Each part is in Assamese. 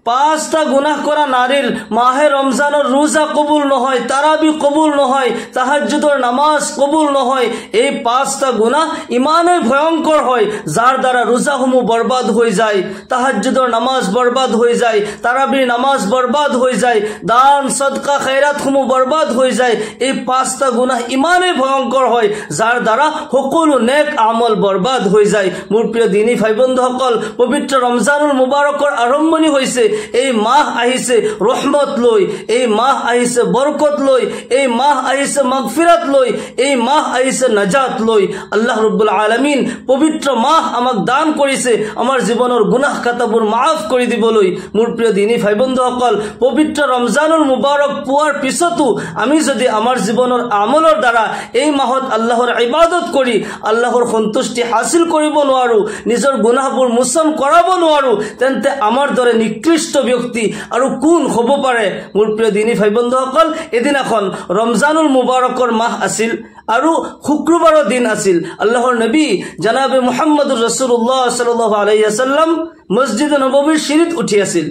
পাঁচটা গুনাহ করা নারীর মাহে রমজানের রোজা কবুল নহয়, তারাবি কবুল নহয়, তাহাজ্জুদের নামাজ কবুল নহয়। এই পাঁচটা গুনাহ ইমানেই ভয়ঙ্কর হয় যার দ্বারা রোজাসমূহ বরবাদ হয়ে যায়, তাহাজ্জুদের নামাজ বরবাদ হয়ে যায়, তারাবির নামাজ বরবাদ হয়ে যায়, দান সদকা খায়রাতসমূহ বরবাদ হয়ে যায়। এই পাঁচটা গুনাহ ইমানেই ভয়ঙ্কর হয় যার দ্বারা সকলো নেক আমল বরবাদ হয়ে যায়। মোৰ প্ৰিয় দিনী ভাই বন্ধুসকল, পবিত্ৰ ৰমজানুল মুবাৰকৰ আৰম্ভণি হৈছে। এই মাহ আহিছে ৰহমত লৈ, এই মাহ আহিছে বৰকত লৈ, এই মাহ আহিছে মাগফিৰাত লৈ, এই মাহ আহিছে নাজাত লৈ। আল্লাহ ৰব্বুল আলামিন পবিত্ৰ মাহ আমাক দান কৰিছে আমাৰ জীৱনৰ গুনাহ খাতাবোৰ মাফ কৰি দিবলৈ। মোৰ প্ৰিয় দিনী ভাই বন্ধুসকল, পবিত্ৰ ৰমজানুল মুবাৰক পোৱাৰ পিছতো আমি যদি আমাৰ জীৱনৰ আমলৰ দ্বাৰা এই মাহত আল্লাহৰ ইবাদত কৰি আল্লাহৰ সন্তুষ্টি হাসিল কৰিব নোৱাৰো, নিজৰ গুনাহবোৰ মোচন কৰাব নোৱাৰো, তেন্তে আমাৰ দৰে নিকৃষ্ট ব্যক্তি আৰু কোন হ'ব পাৰে? মোৰ প্ৰিয় দিনী ভাই বন্ধুসকল, এদিনাখন ৰমজানুল মুবাৰকৰ মাহ আছিল আৰু শুক্ৰবাৰৰ দিন আছিল। আল্লাহৰ নবী জনাবে মুহাম্মদুৰ ৰাসূলুল্লাহ সাল্লাল্লাহু আলাইহি ওয়াসাল্লাম মসজিদ নববীৰ সিঁড়িত উঠি আছিল।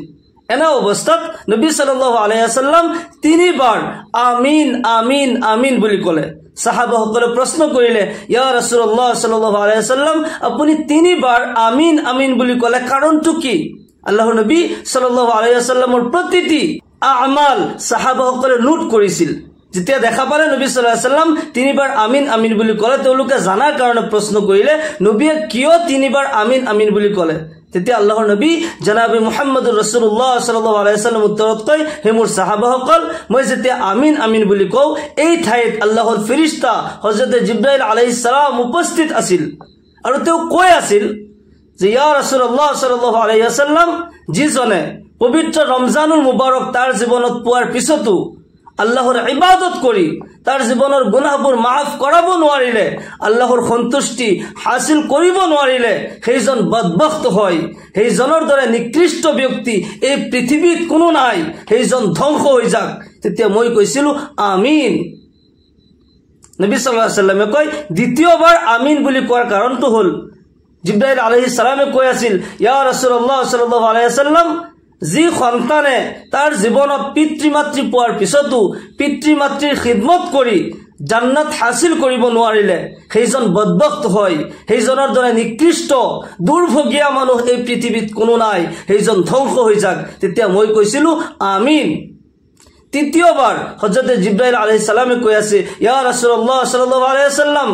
এনে অৱস্থাত নবী সাল্লাল্লাহু আলাইহি ওয়াসাল্লাম তিনিবাৰ আমিন আমিন আমিন বুলি ক'লে। সাহাবাসকলে প্ৰশ্ন কৰিলে, ইয়া ৰাসূলুল্লাহ সাল্লাল্লাহু আলাইহি ওয়াসাল্লাম, আপুনি তিনিবাৰ আমিন আমিন বুলি ক'লে কাৰণটো কি? আল্লাহৰ নবী সাল্লাল্লাহু আলাইহি ওয়াসাল্লামৰ প্ৰতিটি আমাল সাহাবাসকলে নোট কৰিছিল। যেতিয়া দেখা পালে নবী সাল্লাল্লাহু আলাইহি ওয়াসাল্লাম তিনিবাৰ আমিন আমিন বুলি ক'লে, তেওঁলোকে জানাৰ কাৰণে প্ৰশ্ন কৰিলে, নবীয়ে কিয় তিনিবাৰ আমিন আমিন বুলি ক'লে? তেতিয়া আল্লাহৰ নবী জনাবে মুহাম্মদুৰ ৰাসূলুল্লাহ সাল্লাল্লাহু আলাইহি ওয়াসাল্লাম উত্তৰত কয়, হে মোৰ সাহাবাসকল, মই যেতিয়া আমিন আমিন বুলি কওঁ, এই ঠাইত আল্লাহৰ ফেৰিস্তা হযৰত জিব্ৰাইল আলাইহিস সালাম উপস্থিত আছিল আৰু তেওঁ কৈ আছিল যে ইয়া ৰাসূলুল্লাহ সাল্লাল্লাহু আলাইহি ওয়াসাল্লাম, যিজনে পবিত্ৰ ৰমজানুল মুবাৰক তাৰ জীৱনত পোৱাৰ পিছতো আল্লাহৰ ইবাদত কৰি তাৰ জীৱনৰ গুনাহবোৰ মাফ কৰাব নোৱাৰিলে, আল্লাহৰ সন্তুষ্টি হাসিল কৰিব নোৱাৰিলে, সেইজন বদবখত হয়, সেইজনৰ দৰে নিকৃষ্ট ব্যক্তি এই পৃথিৱীত কোনো নাই, সেইজন ধ্বংস হৈ যাক। তেতিয়া মই কৈছিলোঁ আমিন। নবী সাল্লাল্লাহু আলাইহি ওয়াসাল্লামে কয়, দ্বিতীয়বাৰ আমিন বুলি কোৱাৰ কাৰণটো হ'ল জিব্ৰাইল আলাইহিস সালামে কৈ আছিল, ইয়া ৰাসূলুল্লাহ সাল্লাল্লাহু আলাইহি ওয়াসাল্লাম, যি সন্তানে তাৰ জীৱনত পিতৃ মাতৃ পোৱাৰ পিছতো পিতৃ মাতৃৰ খিদমত কৰি জান্নাত হাসিল কৰিব নোৱাৰিলে, সেইজন বদবখত হয়, সেইজনৰ দৰে নিকৃষ্ট দুৰ্ভগীয়া মানুহ এই পৃথিৱীত কোনো নাই, সেইজন ধ্বংস হৈ যাক। তেতিয়া মই কৈছিলোঁ আমিন। তৃতীয়বাৰ হযৰত জিব্ৰাইল আলাইহিস সালামে কৈ আছে, ইয়া ৰাসূলুল্লাহ সাল্লাল্লাহু আলাইহি ওয়াসাল্লাম,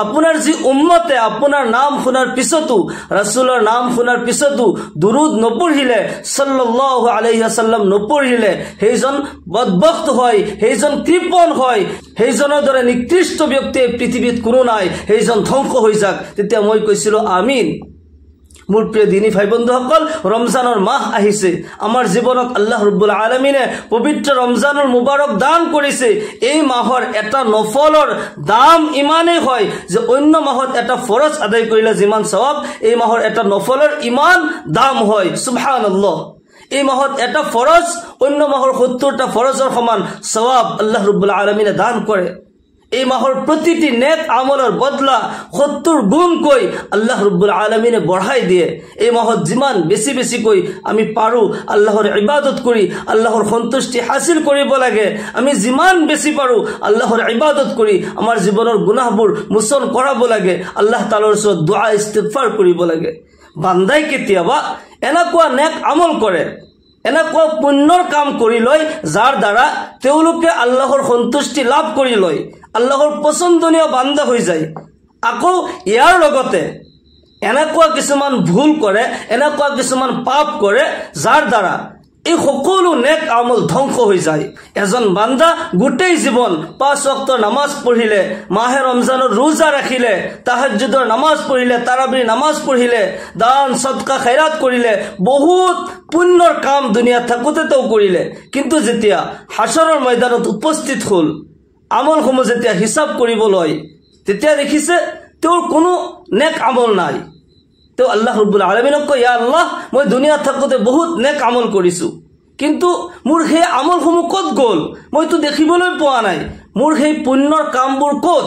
আপোনাৰ যি উম্মতে আপোনাৰ নাম শুনাৰ পিছতো, ৰাসূলৰ নাম শুনাৰ পিছতো দুৰুদ নপঢ়িলে, সাল্লাল্লাহু আলাইহি ওয়াসাল্লাম নপঢ়িলে, সেইজন বদবখত হয়, সেইজন কৃপণ হয়, সেইজনৰ দৰে নিকৃষ্ট ব্যক্তি পৃথিৱীত কোনো নাই, সেইজন ধ্বংস হৈ যাক। তেতিয়া মই কৈছিলোঁ আমিন। মোৰ প্ৰিয় দিনী ভাই বন্ধুসকল, ৰমজানৰ মাহ আহিছে। আমাৰ জীৱনত আল্লাহ ৰব্বুল আলামিনে পবিত্ৰ ৰমজানুল মুবাৰক দান কৰিছে। এই মাহৰ এটা নফলৰ দাম ইমানেই হয় যে অন্য মাহত এটা ফৰজ আদায় কৰিলে যিমান সওয়াব, এই মাহৰ এটা নফলৰ ইমান দাম হয়। সুবহানাল্লাহ। এই মাহত এটা ফৰজ অন্য মাহৰ 70টা ফৰজৰ সমান সওয়াব আল্লাহ ৰব্বুল আলামিনে দান কৰে। এই মাহৰ প্ৰতিটি নেক আমলৰ বদলা 70 গুণকৈ আল্লাহ ৰব্বুল আলামিনে বঢ়াই দিয়ে। এই মাহত যিমান বেছি বেছিকৈ আমি পাৰোঁ আল্লাহৰ ইবাদত কৰি আল্লাহৰ সন্তুষ্টি হাসিল কৰিব লাগে। আমি যিমান বেছি পাৰোঁ আল্লাহৰ ইবাদত কৰি আমাৰ জীৱনৰ গুনাহবোৰ মোচন কৰাব লাগে। আল্লাহ তাআলাৰ ওচৰত দুআ ইস্তিগফাৰ কৰিব লাগে। বান্দাই কেতিয়াবা এনেকুৱা নেক আমল কৰে, এনেকুৱা পুণ্যৰ কাম কৰি লয় যাৰ দ্বাৰা তেওঁলোকে আল্লাহৰ সন্তুষ্টি লাভ কৰি লয়, আল্লাহৰ পছন্দনীয় বান্দা হৈ যায়। আকৌ ইয়াৰ লগতে এনেকুৱা কিছুমান ভুল কৰে, এনেকুৱা কিছুমান পাপ কৰে যাৰ দ্বাৰা এই সকলো নেক আমল ধ্বংস হৈ যায়। এজন বান্দা গোটেই জীৱন 5 ওয়াক্তৰ নামাজ পঢ়িলে, মাহে ৰমজানৰ ৰোজা ৰাখিলে, তাহাজ্জুদৰ নামাজ পঢ়িলে, তাৰাবিৰ নামাজ পঢ়িলে, দান সদকা খায়ৰাত কৰিলে, বহুত পুণ্যৰ কাম দুনিয়াত থাকোতে তেওঁ কৰিলে, কিন্তু যেতিয়া হাসৰৰ ময়দানত উপস্থিত হ'ল, আমলসমূহ যেতিয়া হিসাব কৰিব লয়, তেতিয়া দেখিছে তেওঁৰ কোনো নেক আমল নাই। তো আল্লাহ রব্বুল আলামিনক কয়, ইয়া আল্লাহ, মই দুনিয়াত থাকোতে বহুত নেক আমল কৰিছো, কিন্তু মোৰ সেই আমলসমূহ ক'ত গ'ল? মইতো দেখিবলৈ পোৱা নাই। মোৰ সেই পুণ্যৰ কামবোৰ ক'ত?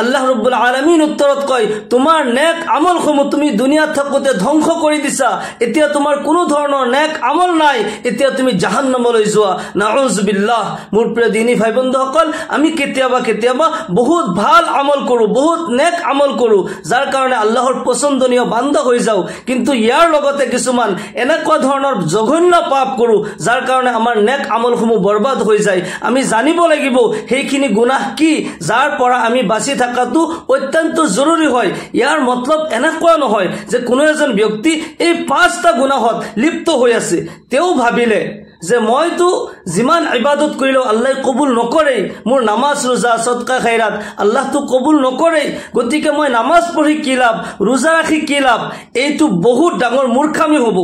আল্লাহ ৰব্বুল আলামিন উত্তৰত কয় তোমাৰ নেক আমলসমূহ তুমি দুনিয়াত থাকোতে ধ্বংস কৰি দিছা, এতিয়া তোমাৰ কোনো ধৰণৰ নেক আমল নাই, এতিয়া তুমি জাহান্নামলৈ যোৱা। নাউজুবিল্লাহ। মোৰ প্ৰিয় দিনী ভাই বন্ধুসকল, আমি কেতিয়াবা বহুত ভাল আমল কৰোঁ, বহুত নেক আমল কৰোঁ, যাৰ কাৰণে আল্লাহৰ পছন্দনীয় বান্দা হৈ যাওঁ, কিন্তু ইয়াৰ লগতে কিছুমান এনেকুৱা ধৰণৰ জঘন্য পাপ কৰোঁ যাৰ কাৰণে আমাৰ নেক আমলসমূহ বৰবাদ হৈ যায়। আমি জানিব লাগিব সেইখিনি গুনাহ কি, যাৰ পৰা আমি বাচি থাকাটো অত্যন্ত জৰুৰী হয়। ইয়াৰ মতলব এনেকুৱা নহয় যে কোনো এজন ব্যক্তি এই 5টা গুনাহত লিপ্ত হৈ আছে, তেওঁ ভাবিলে যে মইতো যিমান ইবাদত কৰিলেও আল্লাহ কবুল নকৰে, মোৰ নামাজ ৰোজা সদকা খৈৰাত আল্লাহটো কবুল নকৰে, গতিকে মই নামাজ পঢ়ি কি লাভ, ৰোজা ৰাখি কি লাভ। এইটো বহুত ডাঙৰ মূৰ্খামি হ'ব,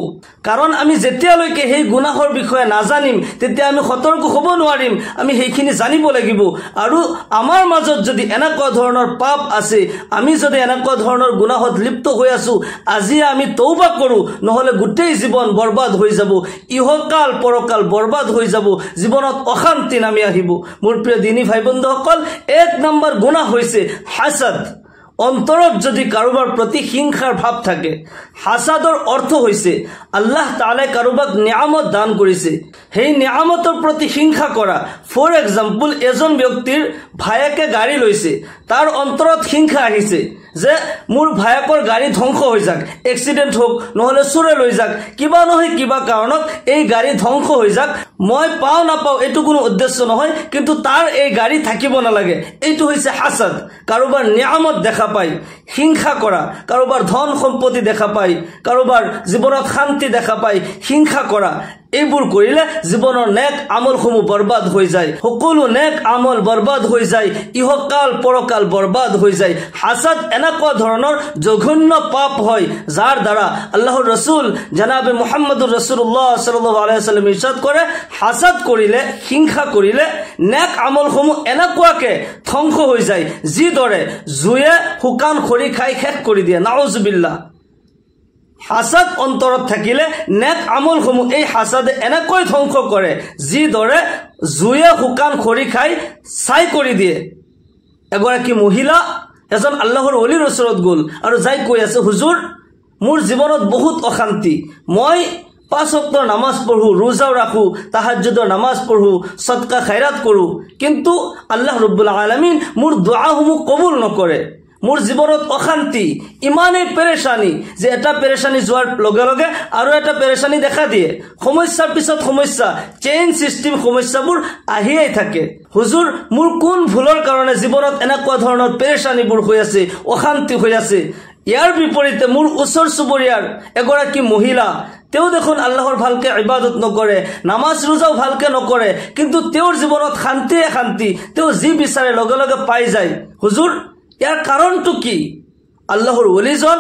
কাৰণ আমি যেতিয়ালৈকে সেই গুনাহৰ বিষয়ে নাজানিম তেতিয়া আমি সতৰ্ক হ'ব নোৱাৰিম। আমি সেইখিনি জানিব লাগিব। আৰু আমাৰ মাজত যদি এনেকুৱা ধৰণৰ পাপ আছে, আমি যদি এনেকুৱা ধৰণৰ গুনাহত লিপ্ত হৈ আছো, আজি আমি তৌবা কৰোঁ, নহ'লে গোটেই জীৱন বৰবাদ হৈ যাব, ইহকাল পৰকাল বৰবাদ হৈ যাব, জীৱনত অশান্তি নামি আহিব। মোৰ প্ৰিয় দিনী ভাই বন্ধুসকল, 1 নম্বৰ গুনাহ হৈছে হাসাদ। অন্তৰত যদি কাৰোবাৰ প্ৰতি হিংসাৰ ভাৱ থাকে, হাসাদৰ অৰ্থ হৈছে আল্লাহ তাআলাই কাৰোবাক নিয়ামত দান কৰিছে, সেই নিয়ামতৰ প্ৰতি হিংসা কৰা। ফৰ এক্সাম্পল, এজন ব্যক্তিৰ ভায়েকে গাড়ী লৈছে, তাৰ অন্তৰত হিংসা আহিছে যে মোৰ ভায়েকৰ গাড়ী ধ্বংস হৈ যাক, এক্সিডেণ্ট হোক, নহ'লে চোৰে লৈ যাক, কিবা নহয় কিবা কাৰণত এই গাড়ী ধ্বংস হৈ যাক, মই পাওঁ নাপাওঁ এইটো কোনো উদ্দেশ্য নহয়, কিন্তু তাৰ এই গাড়ী থাকিব নালাগে। এইটো হৈছে হাসাদ। কাৰোবাৰ নিয়ামত দেখা পাই হিংসা কৰা, কাৰোবাৰ ধন সম্পত্তি দেখা পাই, কাৰোবাৰ জীৱনত শান্তি দেখা পাই হিংসা কৰা, এইবোৰ কৰিলে জীৱনৰ নেক আমলসমূহ বৰবাদ হৈ যায়, সকলো নেক আমল বৰবাদ হৈ যায়, ইহকাল পৰকাল বৰবাদ হৈ যায়। হাসাদ এনেকুৱা ধৰণৰ জঘন্য পাপ হয় যাৰ দ্বাৰা আল্লাহৰ ৰসুল জনাবে মুহাম্মদুৰ ৰাসূলুল্লাহ সাল্লাল্লাহু আলাইহি ওয়াসাল্লাম ইৰশাদ কৰে, হাসাদ কৰিলে, হিংসা কৰিলে নেক আমলসমূহ এনেকুৱাকে ধ্বংস হৈ যায় যিদৰে জুয়ে শুকান খৰি খাই শেষ কৰি দিয়ে। নাউজুবিল্লাহ। হাসাদ অন্তৰত থাকিলে নেক আমলসমূহ এই হাসাদে এনেকৈ ধ্বংস কৰে যিদৰে জুয়ে শুকান খৰি খাই ছাই কৰি দিয়ে। এগৰাকী মহিলা এজন আল্লাহৰ ওলিৰ ওচৰত গ'ল আৰু যাই কৈ আছে, হুজুৰ, মোৰ জীৱনত বহুত অশান্তি, মই 5 ওয়াক্তৰ নামাজ পঢ়ো, ৰোজাও ৰাখো, তাহাজ্জুদৰ নামাজ পঢ়ো, সদকা খৈৰাত কৰো, কিন্তু আল্লাহ ৰব্বুল আলামিন মোৰ দুআসমূহ কবুল নকৰে। মোৰ জীৱনত অশান্তি, ইমানেই পেৰেশানি যে এটা পেৰেশানি যোৱাৰ লগে লগে আৰু এটা পেৰেশানি দেখা দিয়ে, সমস্যাৰ পিছত সমস্যা, চেইন সিস্টেম সমস্যাবোৰ আহিয়েই থাকে। হুজুৰ, মোৰ কোন ভুলৰ কাৰণে জীৱনত এনেকুৱা ধৰণৰ পেৰেশানিবোৰ হৈ আছে, অশান্তি হৈ আছে? ইয়াৰ বিপৰীতে মোৰ ওচৰ চুবুৰীয়াৰ এগৰাকী মহিলা, তেওঁ দেখোন আল্লাহৰ ভালকে ইবাদত নকৰে, নামাজ ৰোজাও ভালকে নকৰে, কিন্তু তেওঁৰ জীৱনত শান্তিয়ে শান্তি, তেওঁ যি বিচাৰে লগে লগে পাই যায়। হুজুৰ, ইয়াৰ কাৰণটো কি? আল্লাহৰ ওলিজন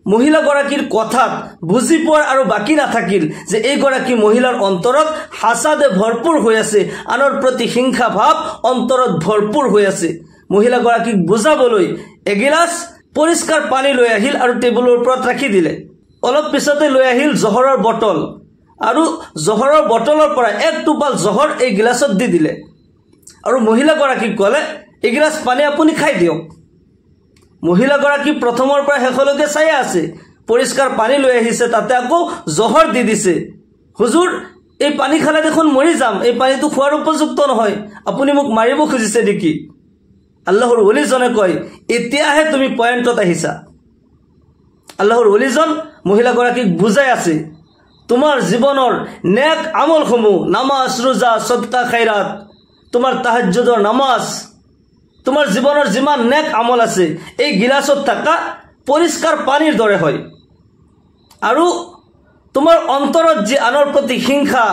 মহিলাগৰাকীৰ কথাত বুজি পোৱাৰ আৰু বাকী নাথাকিল যে এইগৰাকী মহিলাৰ অন্তৰত হাসাদে ভৰপূৰ হৈ আছে, আনৰ প্ৰতি হিংসা ভাৱ অন্তৰত ভৰপূৰ হৈ আছে। মহিলাগৰাকীক বুজাবলৈ এগিলাচ পৰিষ্কাৰ পানী লৈ আহিল আৰু টেবুলৰ ওপৰত ৰাখি দিলে। অলপ পিছতে লৈ আহিল জহৰৰ বটল আৰু জহৰৰ বটলৰ পৰা 1 টোপাল জহৰ এই গিলাচত দি দিলে আৰু মহিলাগৰাকীক ক'লে, এগিলাচ পানী আপুনি খাই দিয়ক। মহিলাগৰাকী প্ৰথমৰ পৰা শেষলৈকে চাই আছে, পৰিষ্কাৰ পানী লৈ আহিছে, তাতে আকৌ জহৰ দি দিছে। হুজুৰ, এই পানী খালে দেখোন মৰি যাম, এই পানীটো খোৱাৰ উপযুক্ত নহয়, আপুনি মোক মাৰিব খুজিছে নেকি? আল্লাহৰ ওলিজনে কয়, এতিয়াহে তুমি পইণ্টত আহিছা। আল্লাহৰ ওলিজন মহিলাগৰাকীক বুজাই আছে, তোমাৰ জীৱনৰ নেক আমলসমূহ, নামাজ ৰোজা সদকা খৈৰাত, তোমাৰ তাহাজ্জুদৰ নামাজ, তোমাৰ জীৱনৰ যিমান নেক আমল আছে এই গিলাচত থকা পৰিষ্কাৰ পানীৰ দৰে হয়। আৰু তোমাৰ অন্তৰত যি আনৰ প্ৰতি হিংসা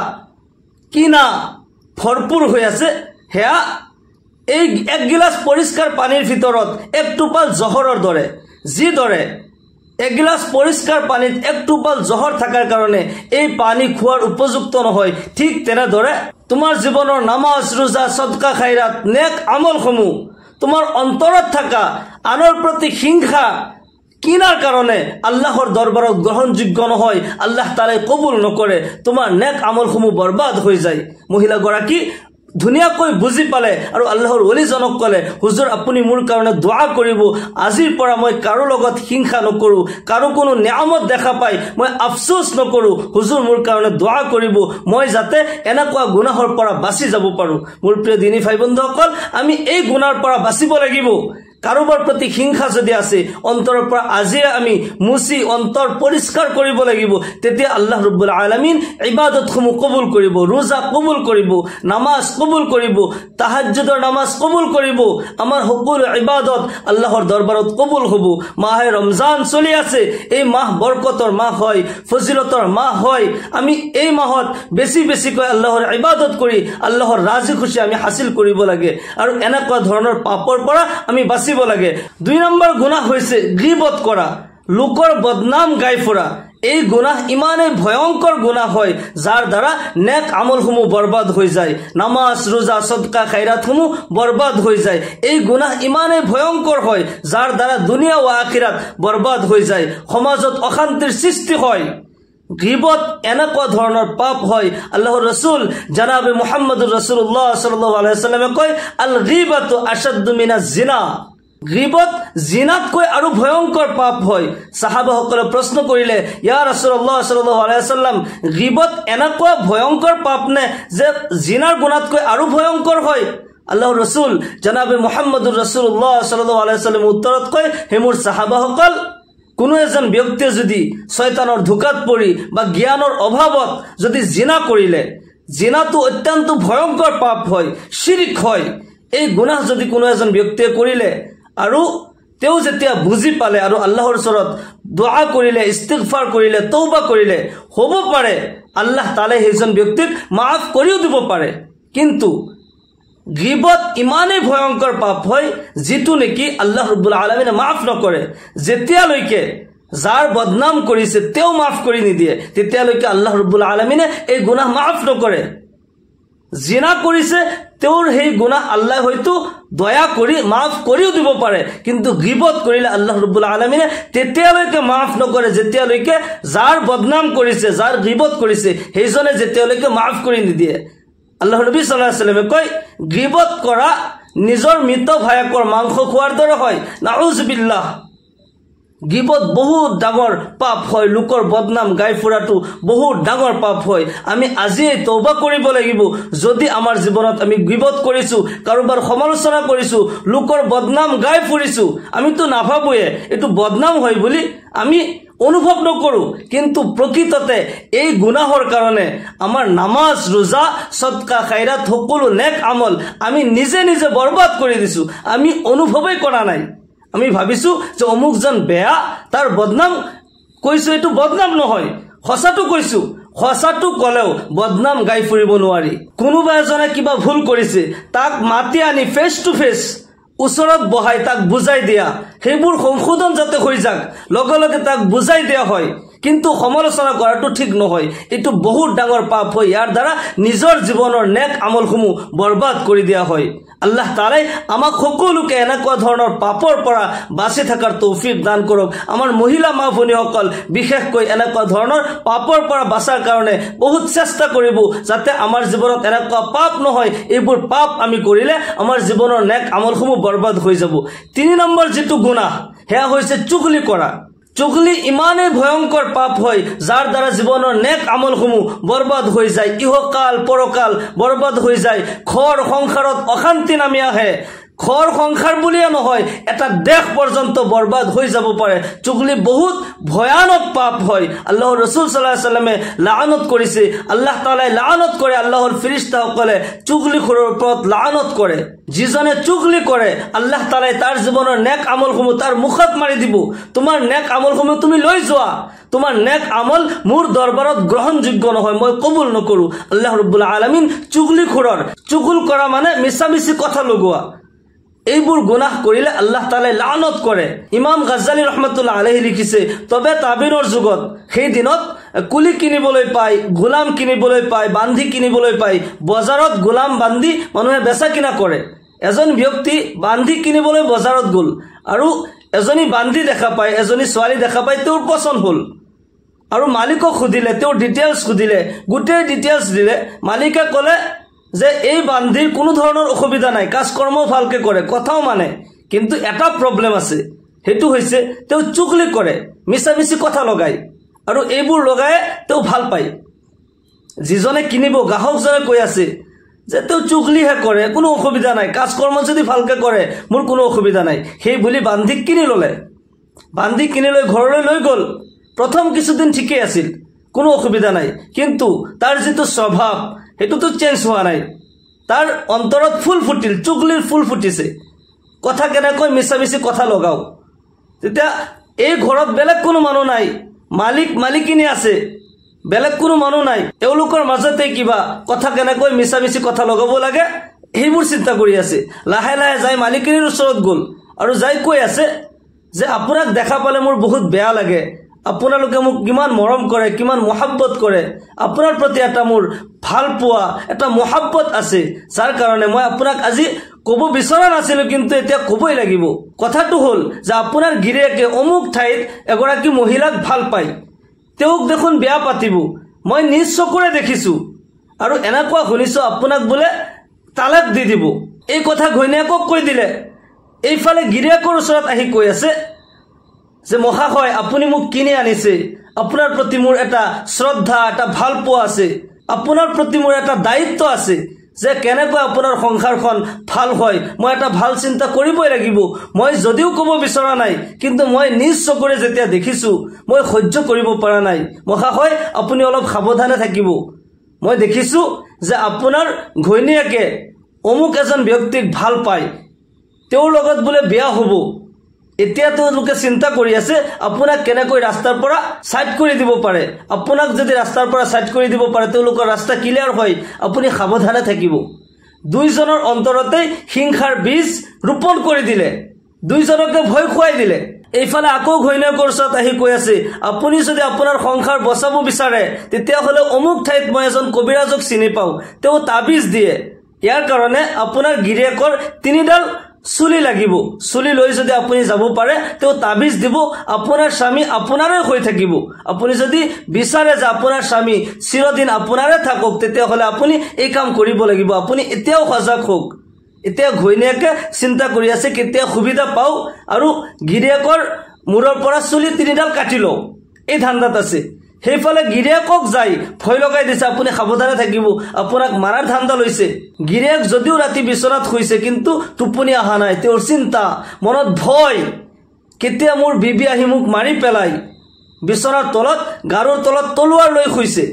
কিনা ভৰপূৰ হৈ আছে, সেয়া এই 1 গিলাচ পৰিষ্কাৰ পানীৰ ভিতৰত 1 টোপাল জহৰৰ দৰে। যিদৰে 1 গিলাচ পৰিষ্কাৰ পানীত 1 টোপাল জহৰ থকাৰ কাৰণে এই পানী খোৱাৰ উপযুক্ত নহয়, ঠিক তেনেদৰে তোমাৰ জীৱনৰ নামাজ ৰোজা সদকা খৈৰাত নেক আমলসমূহ তোমাৰ অন্তৰত থকা আনৰ প্ৰতি হিংসা কিনাৰ কাৰণে আল্লাহৰ দৰবাৰত গ্ৰহণযোগ্য নহয়, আল্লাহ তাআলাই কবুল নকৰে, তোমাৰ নেক আমলসমূহ বৰবাদ হৈ যায়। মহিলাগৰাকী ধুনীয়াকৈ বুজি পালে আৰু আল্লাহৰ ওলিজনক ক'লে হুজুৰ আপুনি মোৰ কাৰণে দোৱা কৰিব আজিৰ পৰা মই কাৰো লগত হিংসা নকৰো কাৰো কোনো নিয়ামত দেখা পাই মই আফসোস নকৰো হুজুৰ মোৰ কাৰণে দোৱা কৰিব মই যাতে এনেকুৱা গুনাহৰ পৰা বাচি যাব পাৰো মোৰ প্ৰিয় দিনী ভাই বন্ধুসকল আমি এই গুনাৰ পৰা বাচিব লাগিব কাৰোবাৰ প্ৰতি হিংসা যদি আছে অন্তৰৰ পৰা আজি আমি মুছি অন্তৰ পৰিষ্কাৰ কৰিব লাগিব তেতিয়া আল্লাহ ৰাব্বুল আলামিন ইবাদতসমূহ কবুল কৰিব ৰোজা কবুল কৰিব নামাজ কবুল কৰিব তাহাজ্জুদৰ নামাজ কবুল কৰিব আমাৰ সকলো ইবাদত আল্লাহৰ দৰবাৰত কবুল হ'ব মাহে ৰমজান চলি আছে এই মাহ বৰকতৰ মাহ হয় ফজিলতৰ মাহ হয় আমি এই মাহত বেছি বেছিকৈ আল্লাহৰ ইবাদত কৰি আল্লাহৰ ৰাজি খুশি আমি হাসিল কৰিব লাগে আৰু এনেকুৱা ধৰণৰ পাপৰ পৰা আমি বাচিব লাগে 2 নম্বৰ গুনাহ হৈছে গীবত কৰা লোকৰ বদনাম গাই ফুৰা এই গুনাহ ইমানে ভয়ঙ্কর গুনাহ হয় যার দ্বারা নেক আমলসমূহ বরবাদ হয়ে যায় নামাজ রোজা সদকা খায়রাতসমূহ বরবাদ হয়ে যায় এই গুনাহ ইমানে ভয়ঙ্কর হয় যার দ্বারা দুনিয়া ও আখিরাত বরবাদ হয়ে যায় সমাজত অশান্তির সৃষ্টি হয় গীবত এনেকুৱা ধৰণৰ পাপ হয় আল্লাহৰ ৰাসূল জনাবে মুহাম্মদুৰ ৰাসূলুল্লাহ সাল্লাল্লাহু আলাইহি ওয়াসাল্লামে কয় আল গীবাতু আশাদ্দু মিনাজ জিনা গীবত জিনাতকৈ আৰু ভয়ঙ্কৰ পাপ হয় সাহাবাসকলে প্ৰশ্ন কৰিলে ইয়া ৰাসূলুল্লাহ সাল্লাল্লাহু আলাইহি ওয়াসাল্লাম গীবত এনেকুৱা ভয়ঙ্কৰ পাপ নে যে জিনাৰ গুণাতকৈ আৰু ভয়ঙ্কৰ হয় আল্লাহৰ ৰাসূল জনাবে মুহাম্মদুৰ ৰাসূলুল্লাহ সাল্লাল্লাহু আলাইহি ওয়াসাল্লাম উত্তৰত কয় হে মোৰ সাহাবাসকল কোনো এজন ব্যক্তি যদি শয়তানৰ ধোকাত পৰি বা জ্ঞানৰ অভাৱত যদি জিনা কৰিলে জিনাটো অত্যন্ত ভয়ঙ্কৰ পাপ হয় শিৰক হয় এই গুনাহ যদি কোনো এজন ব্যক্তিয়ে কৰিলে আৰু তেও যেতিয়া বুজি পালে আৰু আল্লাহৰ ওচৰত দোয়া কৰিলে ইস্তিগফাৰ কৰিলে তওবা কৰিলে হ'ব পাৰে আল্লাহ তাআলা সেইজন ব্যক্তিক মাফ কৰিও দিব পাৰে কিন্তু গীবত ইমানে ভয়ঙ্কৰ পাপ হয় যেটো নেকি আল্লাহ ৰাব্বুল আলামিনে মাফ নকৰে যেতিয়ালৈকে যাৰ বদনাম কৰিছে তেও মাফ কৰি নিদিয়ে তেতিয়ালৈকে আল্লাহ ৰাব্বুল আলামিনে এই গুনাহ মাফ নকৰে জিনা কৰিছে তেওঁৰ সেই গুনাহ আল্লাহ হয়তো দয়া কৰি মাফ কৰিও দিব পাৰে কিন্তু গীবত কৰিলে আল্লাহ ৰাব্বুল আলামিনে তেতিয়ালৈকে মাফ নকৰে যেতিয়ালৈকে যাৰ বদনাম কৰিছে যাৰ গীবত কৰিছে সেইজনে যেতিয়ালৈকে মাফ কৰি নিদিয়ে আল্লাহ নবী সাল্লাল্লাহু আলাইহি ওয়াসাল্লামে কয় গীবত কৰা নিজৰ মৃত ভায়েকৰ মাংস খোৱাৰ দৰে হয় নাউজুবিল্লাহ গীবত বহুত ডাঙৰ পাপ হয় লোকৰ বদনাম গাই ফুৰাটো বহুত ডাঙৰ পাপ হয় আমি আজি তওবা কৰিব লাগিব যদি আমাৰ জীৱনত আমি গীবত কৰিছো কাৰোবাৰ সমালোচনা কৰিছো লোকৰ বদনাম গাই ফুৰিছো আমিতো নাভাবোয়ে এটো বদনাম হয় বুলি আমি অনুভৱ নকৰো কিন্তু প্ৰকৃততে এই গুনাহৰ কাৰণে আমাৰ নামাজ ৰোজা সদকা খায়ৰাত সকলো নেক আমল আমি নিজে নিজে বৰবাদ কৰি দিছো আমি অনুভৱই কৰা নাই আমি ভাবিছো যে অমুকজন বেয়া তাৰ বদনাম কৈছো এটো বদনাম নহয় হসাটো কৈছো হসাটো কলেও বদনাম গাই ফুৰিব নোৱাৰি কোনোবা এজনে কিবা ভুল কৰিছে তাক মাতি আনি ফেস টু ফেস উচৰত বহাই তাক বুজাই দিয়া হেবোৰ সংশোধন যাতে হৈ যাক লগে লগে তাক বুজাই দিয়া হয় কিন্তু সমালোচনা কৰাটো ঠিক নহয় এটো বহুত ডাঙৰ পাপ হয় ইয়াৰ দ্বাৰা নিজৰ জীৱনৰ নেক আমলসমূহ বৰবাদ কৰি দিয়া হয় আল্লাহ তাআলাই আমাক সকলোকে এনেকুৱা ধৰণৰ পাপৰ পৰা বাচি থকাৰ তৌফিক দান কৰক আমাৰ মহিলা মা ভনীসকল বিশেষকৈ এনেকুৱা ধৰণৰ পাপৰ পৰা বাচাৰ কাৰণে বহুত চেষ্টা কৰিব যাতে আমাৰ জীৱনত এনেকুৱা পাপ নহয় এইবোৰ পাপ আমি কৰিলে আমাৰ জীৱনৰ নেক আমলসমূহ বৰবাদ হৈ যাব 3 নম্বৰ যেটো গুনাহ হেয়া হৈছে চুগলি কৰা চুগলি ইমানে ভয়ঙ্কর পাপ হয় যার দ্বারা জীবনের নেক আমলসমূহ বরবাদ হয়ে যায় ইহকাল পরকাল বরবাদ হয়ে যায় ঘর সংসারত অশান্তি নামি আহে ঘর সংসার বুলিয়ে নহয় এটা দেশ পর্যন্ত বরবাদ হয়ে যাব পারে চুগলি বহুত ভয়ানক পাপ হয় আল্লাহর রাসূল সাল্লাল্লাহু আলাইহি ওয়াসাল্লামে লানত করেছে আল্লাহ তাআলা লানত করে আল্লাহর ফেরেশতাসকলে চুগলিখোৰৰ ওপৰত লানত কৰে যিজনে চুগলি কৰে আল্লাহ তাআলা তাৰ জীৱনৰ নেক আমলসমূহ তাৰ মুখত মাৰি দিব তোমাৰ নেক আমলসমূহ তুমি লৈ যোৱা তোমাৰ নেক আমল মোৰ দৰবাৰত গ্ৰহণযোগ্য নহয় মই কবুল নকৰো আল্লাহ ৰাব্বুল আলামিন চুগলিখোৰৰ চুগল কৰা মানে মিছামিছি কথা লগোৱা এইবোৰ গুনাহ কৰিলে আল্লাহ তাআলা লানত কৰে ইমাম গাজ্জালী ৰাহমাতুল্লাহ আলাইহি লিখিছে তবে তাবিনৰ যুগত সেই দিনত কুলি কিনিবলৈ পাই গোলাম কিনিবলৈ পাই বান্ধি কিনিবলৈ পাই বজাৰত গোলাম বান্ধি মানুহে বেচা কিনা কৰে এজন ব্যক্তি বান্ধি কিনিবলৈ বজাৰত গল আৰু এজনী বান্ধি দেখা পায় এজনী ছোৱালী দেখা পায় তেওঁৰ পছন্দ হল আৰু মালিকক খুদিলে তেওঁৰ ডিটেইলছ খুদিলে গোটেই ডিটেইলছ দিলে মালিকে ক'লে যে এই বান্ধিৰ কোনো ধৰণৰ অসুবিধা নাই, কাজকৰ্ম ভালকে কৰে, কথাও মানে, কিন্তু এটা প্ৰব্লেম আছে, সেইটো হৈছে তেওঁ চুগলি কৰে, মিছামিছি কথা লগায়, আৰু এইবোৰ লগাই তেওঁ ভাল পায়। যিজনে কিনিব, গ্ৰাহকজনে কৈ আছে যে তেওঁ চুগলিহে কৰে, কোনো অসুবিধা নাই, কাজকৰ্ম যদি ভালকে কৰে মোৰ কোনো অসুবিধা নাই, সেই বুলি বান্ধিক কিনি ল'লে। বান্ধি কিনি লৈ ঘৰলৈ লৈ গ'ল। প্ৰথম কিছুদিন ঠিকেই আছিল, কোনো অসুবিধা নাই, কিন্তু তাৰ যিটো স্বভাৱ সেইটোতো চেঞ্জ হোৱা নাই। তাৰ অন্তৰত ফুল ফুটিল, চুগলিৰ ফুল ফুটিছে, কথা কেনেকৈ মিছামিছি কথা লগাও। তেতিয়া এই ঘৰত বেলেগ কোনো মানুহ নাই, মালিকিনী আছে, বেলেগ কোনো মানুহ নাই, এওঁলোকৰ মাজতে কিবা কথা কেনেকৈ মিছামিছি কথা লগাব লাগে সেইবোৰ চিন্তা কৰি আছে। লাহে লাহে যাই মালিকিনীৰ ওচৰত গ'ল আৰু যাই কৈ আছে যে আপোনাক দেখা পালে মোৰ বহুত বেয়া লাগে, আপোনালোকে মোক কিমান মৰম কৰে, কিমান মহাব্বত কৰে, আপোনাৰ প্ৰতি এটা মোৰ ভাল পোৱা, এটা মহাব্বত আছে, যাৰ কাৰণে মই আপোনাক আজি ক'ব বিচৰা নাছিলোঁ, কিন্তু এতিয়া ক'বই লাগিব। কথাটো হ'ল যে আপোনাৰ গিৰিয়েকে অমুক ঠাইত এগৰাকী মহিলাক ভাল পায়, তেওঁক দেখোন বেয়া পাতিব, মই নিজ চকুৰে দেখিছোঁ, আৰু এনেকুৱা শুনিছোঁ আপোনাক বোলে তালাক দি দিব। এই কথা ঘৈণীয়েকক কৈ দিলে। এইফালে গিৰিয়েকৰ ওচৰত আহি কৈ আছে যে মহাশয়, আপুনি মোক কিনি আনিছে, আপোনাৰ প্ৰতি মোৰ এটা শ্ৰদ্ধা, এটা ভাল পোৱা আছে, আপোনাৰ প্ৰতি মোৰ এটা দায়িত্ব আছে যে কেনেকৈ আপোনাৰ সংসাৰখন ভাল হয়, মই এটা ভাল চিন্তা কৰিবই লাগিব। মই যদিও ক'ব বিচৰা নাই, কিন্তু মই নিজ চকুৰে যেতিয়া দেখিছোঁ মই সহ্য কৰিব পৰা নাই। মহাশয়, আপুনি অলপ সাৱধানে থাকিব। মই দেখিছোঁ যে আপোনাৰ ঘৈণীয়েকে অমুক এজন ব্যক্তিক ভাল পায়, তেওঁৰ লগত বোলে বিয়া হ'ব। এতিয়া তেওঁলোকে চিন্তা কৰি আছে আপোনাক কেনেকৈ ৰাস্তাৰ পৰা সাইড কৰি দিব পাৰে। আপোনাক যদি ৰাস্তাৰ পৰা সাইড কৰি দিব পাৰে, তেওঁলোকৰ ৰাস্তা ক্লিয়াৰ হয়, আপুনি সাৱধানে থাকিব। দুইজনৰ অন্তৰতে হিংসাৰ বীজ ৰোপণ কৰি দিলে, দুইজনকে ভয় খুৱাই দিলে। এইফালে আকৌ ঘৈণীয়েকৰ ওচৰত আহি কৈ আছে আপুনি যদি আপোনাৰ সংসাৰ বচাব বিচাৰে তেতিয়াহ'লে অমুক ঠাইত মই এজন কবিৰাজক চিনি পাওঁ, তেওঁ তাবিজ দিয়ে, ইয়াৰ কাৰণে আপোনাৰ গিৰিয়েকৰ 3ডাল চুলি লাগিব, চুলি লৈ যদি আপুনি যাব পাৰে তেওঁ তাবিজ দিব, আপোনাৰ স্বামী আপোনাৰে হৈ থাকিব। আপুনি যদি বিচাৰে যে আপোনাৰ স্বামী চিৰদিন আপোনাৰে থাকক, তেতিয়াহ'লে আপুনি এই কাম কৰিব লাগিব। আপুনি এতিয়াও সজাগ হওক। এতিয়া ঘৈণীয়েকে চিন্তা কৰি আছে কেতিয়া সুবিধা পাওঁ আৰু গিৰিয়েকৰ মূৰৰ পৰা চুলি 3ডাল কাটি লওঁ, এই ধান্দাত আছে। সেইফালে গিৰিয়েকক যাই ভয় লগাই দিছে আপুনি সাৱধানে থাকিব, আপোনাক মাৰাৰ ধান্দা লৈছে। গিৰিয়েক যদিও ৰাতি বিচনাত শুইছে, কিন্তু টোপনি অহা নাই, তেওঁৰ চিন্তা, মনত ভয়, কেতিয়া মোৰ বিবি আহি মোক মাৰি পেলাই। বিচনাৰ তলত, গাৰুৰ তলত তলুৱাৰ লৈ শুইছে,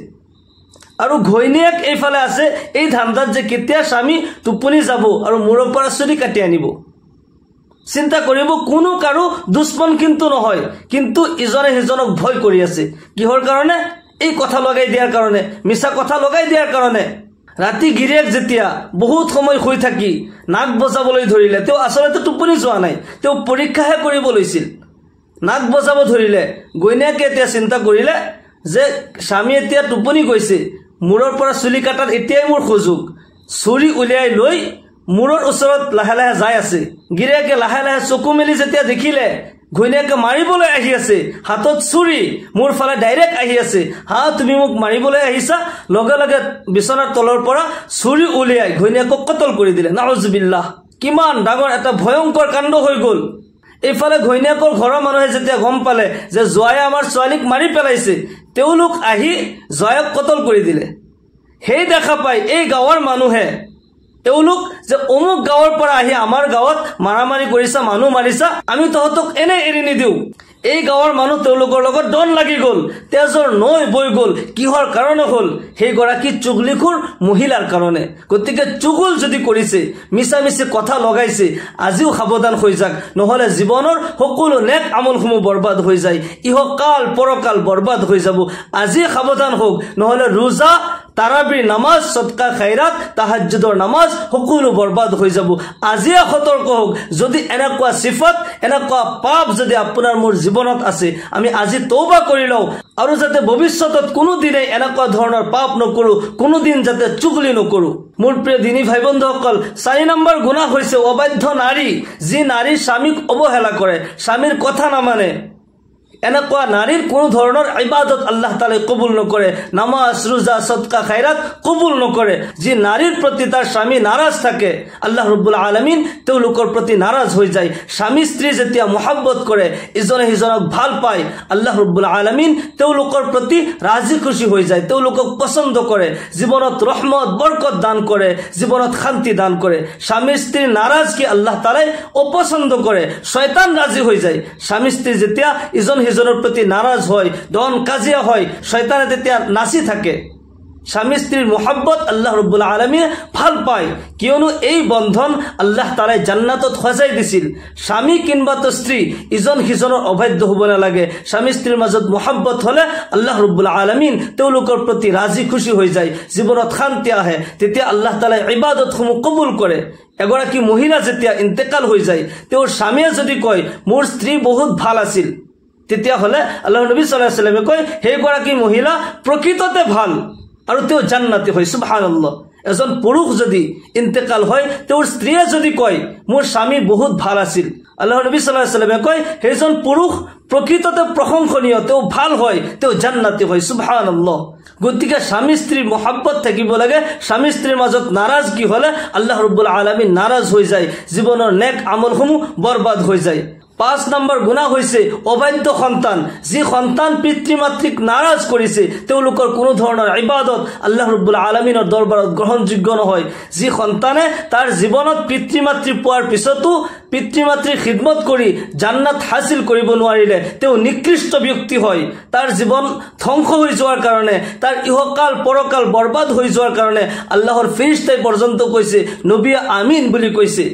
আৰু ঘৈণীয়েক এইফালে আছে এই ধান্দাত যে কেতিয়া স্বামী টোপনি যাব আৰু মূৰৰ পৰা চুলি কাটি আনিব। চিন্তা কৰিব, কোনো কাৰো দুশ্মন কিন্তু নহয়, কিন্তু ইজনে সিজনক ভয় কৰি আছে। কিহৰ কাৰণে? এই কথা লগাই দিয়াৰ কাৰণে, মিছা কথা লগাই দিয়াৰ কাৰণে। ৰাতি গিৰিয়েক যেতিয়া বহুত সময় শুই থাকি নাক বজাবলৈ ধৰিলে, তেওঁ আচলতে টোপনি যোৱা নাই, তেওঁ পৰীক্ষাহে কৰিব লৈছিল, নাক বজাব ধৰিলে। ঘৈণীয়েকে এতিয়া চিন্তা কৰিলে যে স্বামী এতিয়া টোপনি গৈছে, মূৰৰ পৰা চুলি কাটাত এতিয়াই মোৰ সুযোগ। চুৰি উলিয়াই লৈ মূৰৰ ওচৰত লাহে লাহে যাই আছে। গিৰিয়েকে লাহে লাহে চকু মেলি যেতিয়া দেখিলে ঘৈণীয়েকে মাৰিবলৈ আহি আছে, হাতত চুৰি, মোৰ ফালে ডাইৰেক্ট আহি আছে, হা তুমি মোক মাৰিবলৈ আহিছা, লগে লগে বিচনাৰ তলৰ পৰা চুৰি উলিয়াই ঘৈণীয়েকক কতল কৰি দিলে। নাউজুবিল্লাহ, কিমান ডাঙৰ এটা ভয়ংকৰ কাণ্ড হৈ গ'ল। এইফালে ঘৈণীয়েকৰ ঘৰৰ মানুহে যেতিয়া গম পালে যে জোৱাই আমাৰ ছোৱালীক মাৰি পেলাইছে, তেওঁলোক আহি জোৱাইক কতল কৰি দিলে। সেই দেখা পাই এই গাঁৱৰ মানুহে, তেওঁলোক যে অমুক গাঁৱৰ পৰা আহি আমাৰ গাঁৱত মাৰামাৰি কৰিছা, মানুহ মাৰিছা, আমি তহঁতক এনে এৰি নিদিওঁ। এই গাঁৱৰ মানুহ তেওঁলোকৰ লগত ডন লাগি গ'ল, তেজৰ নৈ বৈ গ'ল। কিহৰ কাৰণে হ'ল? সেইগৰাকী চুগলিখোৰ মহিলাৰ কাৰণে। গতিকে চুগুল যদি কৰিছে, মিছামিছি কথা লগাইছে, আজিও সাৱধান হৈ যাক, নহ'লে জীৱনৰ সকলো নেক আমলসমূহ বৰবাদ হৈ যায়, ইহকাল পৰকাল বৰবাদ হৈ যাব। আজি সাৱধান হওক, নহ'লে ৰোজা, তাৰাবিৰ নামাজ, সদকা খাইৰাত, তাহাজ্জুদৰ নামাজ সকলো বৰবাদ হৈ যাব। আজিয়ে সতৰ্ক হওক। যদি এনেকুৱা সিফত, এনেকুৱা পাপ যদি আপোনাৰ মোৰ জীৱনত আছে, আমি আজি তওবা কৰি লওঁ, আৰু যাতে ভৱিষ্যতত কোনোদিনে এনেকুৱা ধৰণৰ পাপ নকৰোঁ, কোনোদিন যাতে চুগলি নকৰোঁ। মোৰ প্ৰিয় দিনী ভাই বন্ধুসকল, 4 নম্বৰ গুনাহ হৈছে অবাধ্য নাৰী, যি নাৰী স্বামীক অৱহেলা কৰে, স্বামীৰ কথা নামানে। এনেকুৱা নাৰীৰ কোনো ধৰণৰ ইবাদত আল্লাহ তাআলাই কবুল নকৰে, নামাজ ৰোজা সদকা খায়ৰাত কবুল নকৰে। যি নাৰীৰ প্ৰতি তাৰ স্বামী নাৰাজ থাকে, আল্লাহ ৰব্বুল আলামিন তেওঁলোকৰ প্ৰতি নাৰাজ হৈ যায়। স্বামী স্ত্ৰী যেতিয়া মহব্বত কৰে, ইজনে সিজনক ভাল পায়, আল্লাহ ৰব্বুল আলামিন তেওঁলোকৰ প্ৰতি ৰাজি খুশি হৈ যায়, তেওঁলোকক পছন্দ কৰে, জীৱনত ৰহমত বৰকত দান কৰে, জীৱনত শান্তি দান কৰে। স্বামী স্ত্ৰীৰ নাৰাজগি আল্লাহ তাআলাই অপছন্দ কৰে, শয়তান ৰাজি হৈ যায়। স্বামী স্ত্ৰী যেতিয়া ইজন সিজনৰ প্ৰতি নাৰাজ হয়, দন কাজিয়া হয়, শয়তানে তেতিয়া নাচি থাকে। স্বামী স্ত্ৰীৰ মহব্বত আল্লাহ ৰব্বুল আলামিনে ভাল পায়, কিয়নো এই বন্ধন আল্লাহ তাআলাই জান্নাতত সজাই দিছিল। স্বামী কিংবা তো স্ত্ৰী ইজন সিজনৰ অবাধ্য হ'ব নালাগে। স্বামী স্ত্ৰীৰ মাজত মহব্বত হলে আল্লাহ ৰব্বুল আলামিন তেওঁলোকৰ প্ৰতি ৰাজি খুশি হৈ যায়, জীৱনত শান্তি আহে, তেতিয়া আল্লাহ তাআলাই ইবাদতসমূহ কবুল কৰে। এগৰাকী মহিলা যেতিয়া ইন্তেকাল হৈ যায়, তেওঁৰ স্বামীয়ে যদি কয় মোৰ স্ত্ৰী বহুত ভাল আছিল, তেতিয়া হলে আল্লাহ নবী সাল্লাল্লাহু আলাইহি ওয়াসাল্লামে কয় সেইগৰাকী মহিলা প্ৰকৃততে ভাল আৰু তেওঁ জান্নাতি হয়। সুবহানাল্লাহ। এজন পুৰুষ যদি ইন্তেকাল হয়, তেওঁৰ স্ত্ৰীয়ে যদি কয় মোৰ স্বামী বহুত ভাল আছিল, আল্লাহ নবী সাল্লাল্লাহু আলাইহি ওয়াসাল্লামে কয় সেইজন পুৰুষ প্ৰকৃততে প্ৰশংসনীয়, তেওঁ ভাল হয়, তেওঁ জান্নাতি হয়। সুবহানাল্লাহ। গতিকে স্বামী স্ত্ৰীৰ মহব্বত থাকিব লাগে। স্বামী স্ত্ৰীৰ মাজত নাৰাজগি হলে আল্লাহ ৰব্বুল আলামিন নাৰাজ হৈ যায়, জীৱনৰ নেক আমলসমূহ বৰবাদ হৈ যায়। 5 নম্বৰ গুনাহ হৈছে অবাধ্য সন্তান। যি সন্তান পিতৃ মাতৃক নাৰাজ কৰিছে, তেওঁলোকৰ কোনো ধৰণৰ ইবাদত আল্লাহ ৰব্বুল আলামিনৰ দৰবাৰত গ্ৰহণযোগ্য নহয়। যি সন্তানে তাৰ জীৱনত পিতৃ মাতৃ পোৱাৰ পিছতো পিতৃ মাতৃৰ খিদমত কৰি জান্নাত হাসিল কৰিব নোৱাৰিলে, তেওঁ নিকৃষ্ট ব্যক্তি হয়। তাৰ জীৱন ধ্বংস হৈ যোৱাৰ কাৰণে, তাৰ ইহকাল পৰকাল বৰবাদ হৈ যোৱাৰ কাৰণে আল্লাহৰ ফেৰেশতাই পৰ্যন্ত কৈছে, নবীয়ে আমিন বুলি কৈছে।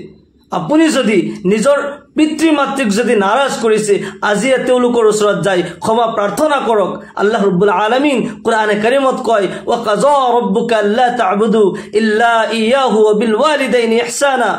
আপুনি যদি নিজৰ পিতৃ মাতৃক যদি নাৰাজ কৰিছে, আজি তেওঁলোকৰ ওচৰত যাই ক্ষমা প্ৰাৰ্থনা কৰক। আল্লাহ ৰব্বুল আলামিন কোরআনে কারিমত কয় ওয়া কাযা রাব্বুকা আল্লা তা'বুদু ইল্লা ইয়্যাহু ওয়া বিল ওয়ালিদাইনি ইহসানা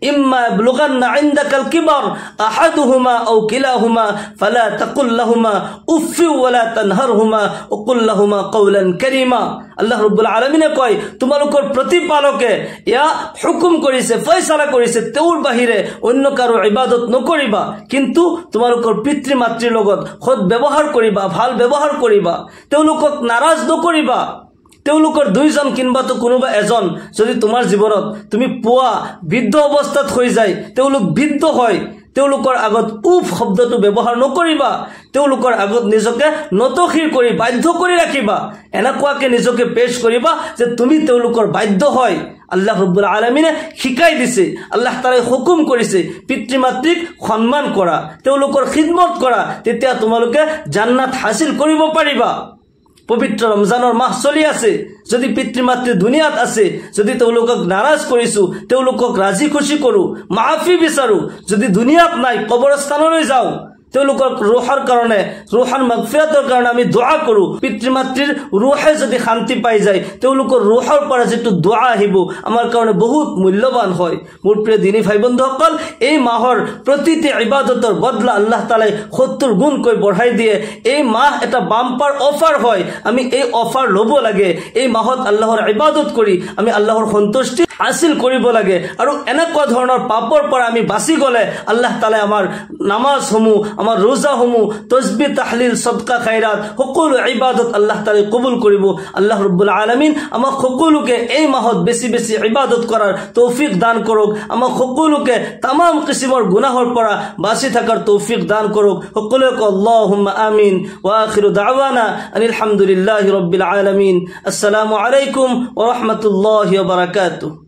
ইম্মা ইয়াবলুগান্না ইনদাকাল কিবার আহাদুহুমা আও কিলাহুমা ফালা তাকুল লাহুমা উফফি ওয়া লা তানহারহুমা ওয়া কুল লাহুমা কওলান কারীমা। আল্লাহ রব্বুল আলামিনে কয় তোমালোকৰ প্ৰতিপালকে ইয়া হুকুম কৰিছে, ফয়সালা কৰিছে, তেওঁৰ বাহিৰে অন্য কাৰো ইবাদত নকৰিবা, কিন্তু তোমালোকৰ পিতৃ মাতৃৰ লগত সৎ ব্যৱহাৰ কৰিবা, ভাল ব্যৱহাৰ কৰিবা, তেওঁলোকক নাৰাজ নকৰিবা। তেওঁলোকৰ দুইজন কিংবা তো কোনোবা এজন যদি তোমাৰ জীৱনত তুমি পোৱা বৃদ্ধ অৱস্থাত হৈ যায়, তেওঁলোক বৃদ্ধ হয়, তেওঁলোকৰ আগত উফ শব্দটো ব্যৱহাৰ নকৰিবা। তেওঁলোকৰ আগত নিজকে নতশিৰ কৰি বাধ্য কৰি ৰাখিবা, এনেকুৱাকে নিজকে পেশ কৰিবা যে তুমি তেওঁলোকৰ বাধ্য হয়। আল্লাহ ৰব্বুল আলামিনে শিকাই দিছে, আল্লাহ তাআলাই হুকুম কৰিছে পিতৃ মাতৃক সন্মান কৰা, তেওঁলোকৰ খিদমত কৰা, তেতিয়া তোমালোকে জান্নাত হাসিল কৰিব পাৰিবা। পবিত্ৰ ৰমজানৰ মাহ চলি আছে, যদি পিতৃ মাতৃ দুনিয়াত আছে, যদি তেওঁলোকক নাৰাজ কৰিছো, তেওঁলোকক ৰাজি খুশি কৰো, মাফি বিচাৰো। যদি দুনিয়াত নাই, কবৰস্থানলৈ যাওঁ, তেওঁলোকৰ ৰুহৰ কাৰণে, ৰুহৰ মাগফিৰাতৰ কাৰণে আমি দোয়া কৰো। পিতৃ মাতৃৰ ৰুহে যদি শান্তি পাই যায়, তেওঁলোকৰ ৰুহৰ পৰা যেটো দোয়া আহিব আমাৰ কাৰণে বহুত মূল্যৱান হয়। মোৰ প্ৰিয় দিনী ভাই বন্ধুসকল, এই মাহৰ প্ৰতিটি ইবাদতৰ বদলা আল্লাহ তাআলাই 70 গুণকৈ বঢ়াই দিয়ে। এই মাহ এটা বাম্পাৰ অফাৰ হয়, আমি এই অফাৰ ল'ব লাগে। এই মাহত আল্লাহৰ ইবাদত কৰি আমি আল্লাহৰ সন্তুষ্টি হাসিল কৰিব লাগে। আৰু এনেকুৱা ধৰণৰ পাপৰ পৰা আমি বাচি গলে আল্লাহ তাআলাই আমাৰ নামাজসমূহ, আমাৰ ৰোজাসমূহ, তসবিহ তাহলিল সদকা খায়ৰাত সকলো ইবাদত আল্লাহ তাআলাই কবুল কৰিব। আল্লাহ ৰব্বুল আলামিন আমাক সকলোকে এই মাহত বেছি বেছি ইবাদত কৰাৰ তৌফিক দান কৰক। আমাক সকলোকে তামাম কিসিমৰ গুনাহৰ পৰা বাচি থাকাৰ তৌফিক দান কৰক। সকলোকে আল্লাহুম্মা আমিন। ওয়া আখিৰু দাওয়ানা আনিল হামদুলিল্লাহি ৰাব্বিল আলামিন। আসসালামু আলাইকুম ওয়া ৰাহমাতুল্লাহি ওয়া বাৰাকাতুহু।